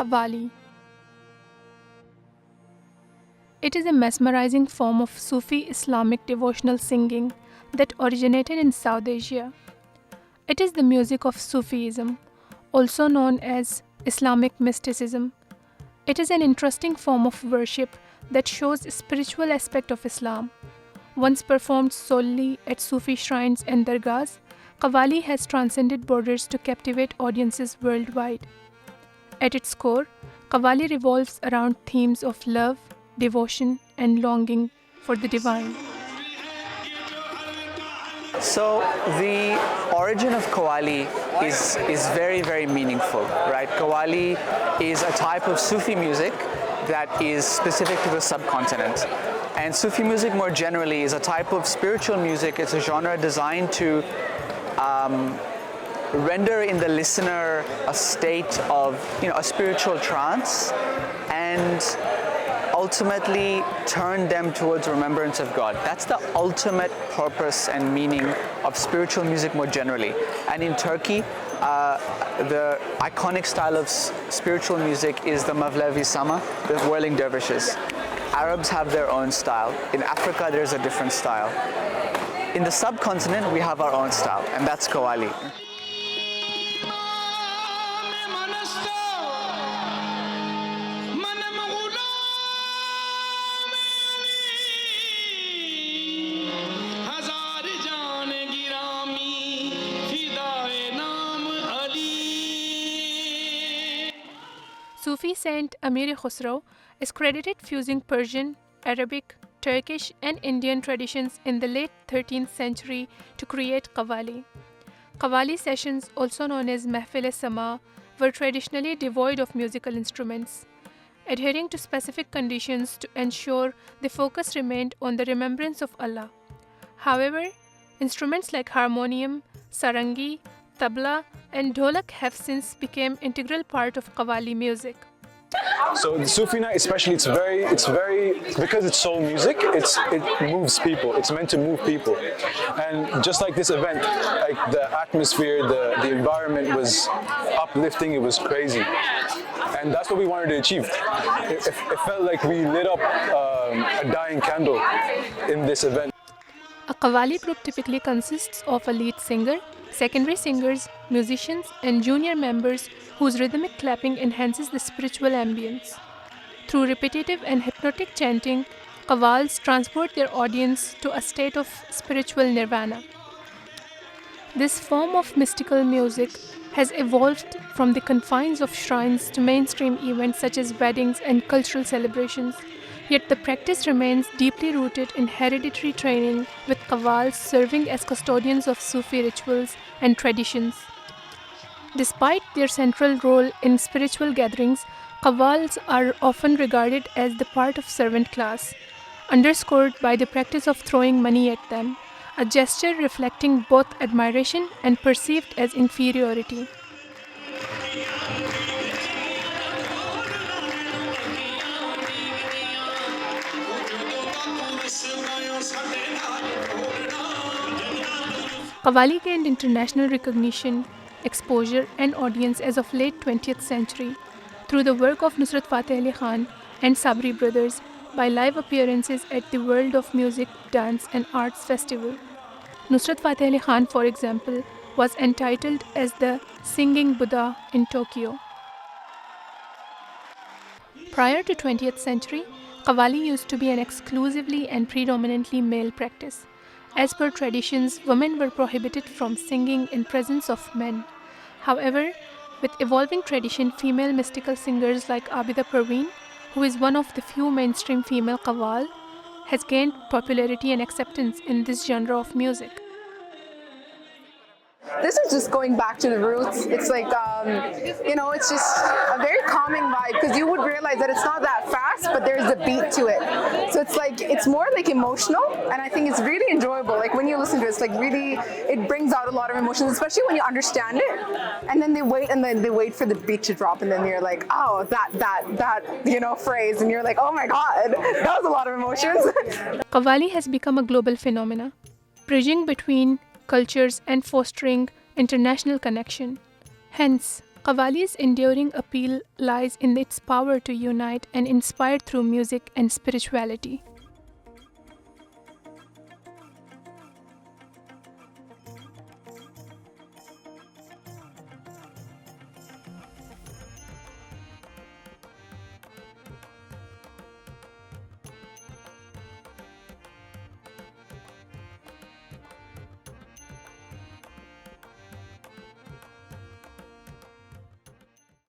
Qawwali. It is a mesmerizing form of Sufi Islamic devotional singing that originated in South Asia. It is the music of Sufism, also known as Islamic mysticism. It is an interesting form of worship that shows a spiritual aspect of Islam. Once performed solely at Sufi shrines and dargahs, Qawwali has transcended borders to captivate audiences worldwide. At its core, Qawwali revolves around themes of love, devotion, and longing for the divine. So the origin of Qawwali is very, very meaningful, right? Qawwali is a type of Sufi music that is specific to the subcontinent. And Sufi music more generally is a type of spiritual music. It's a genre designed to render in the listener a state of, a spiritual trance and ultimately turn them towards remembrance of God. That's the ultimate purpose and meaning of spiritual music more generally. And in Turkey, the iconic style of spiritual music is the Mevlevi Sama, the whirling dervishes. Arabs have their own style. In Africa, there's a different style. In the subcontinent, we have our own style, and that's Qawwali. Sufi saint Amir Khusro is credited fusing Persian, Arabic, Turkish, and Indian traditions in the late 13th century to create Qawwali. Qawwali sessions, also known as Mahfil-e-Sama, were traditionally devoid of musical instruments, adhering to specific conditions to ensure the focus remained on the remembrance of Allah. However, instruments like harmonium, sarangi, tabla, and dholak have since become integral part of Qawwali music. So the Sufi night especially, it's very, because it's soul music, it moves people, it's meant to move people. And just like this event, like the atmosphere, the environment was uplifting, it was crazy. And that's what we wanted to achieve. It felt like we lit up a dying candle in this event. A Qawwali group typically consists of a lead singer, secondary singers, musicians, and junior members whose rhythmic clapping enhances the spiritual ambience. Through repetitive and hypnotic chanting, qawwals transport their audience to a state of spiritual nirvana. This form of mystical music has evolved from the confines of shrines to mainstream events such as weddings and cultural celebrations. Yet the practice remains deeply rooted in hereditary training, with qawwals serving as custodians of Sufi rituals and traditions. Despite their central role in spiritual gatherings, qawwals are often regarded as the part of servant class, underscored by the practice of throwing money at them, a gesture reflecting both admiration and perceived as inferiority. Qawwali gained international recognition, exposure, and audience as of late 20th century through the work of Nusrat Fateh Ali Khan and Sabri brothers by live appearances at the World of Music, Dance and Arts Festival. Nusrat Fateh Ali Khan, for example, was entitled as the Singing Buddha in Tokyo. Prior to 20th century, Qawwali used to be an exclusively and predominantly male practice. As per traditions, women were prohibited from singing in presence of men. However, with evolving tradition, female mystical singers like Abida Parveen, who is one of the few mainstream female qawwal, has gained popularity and acceptance in this genre of music. This is just going back to the roots. It's like, it's just a very calming vibe because you would realize that it's not that fast, but there's a beat to it. So it's like, it's more like emotional, and I think it's really enjoyable. Like when you listen to it, it's like really, it brings out a lot of emotions, especially when you understand it. And then they wait for the beat to drop, and then you're like, oh, that phrase, and you're like, oh my God, that was a lot of emotions. Qawwali has become a global phenomenon, bridging between cultures and fostering international connection. Hence, Qawwali's enduring appeal lies in its power to unite and inspire through music and spirituality.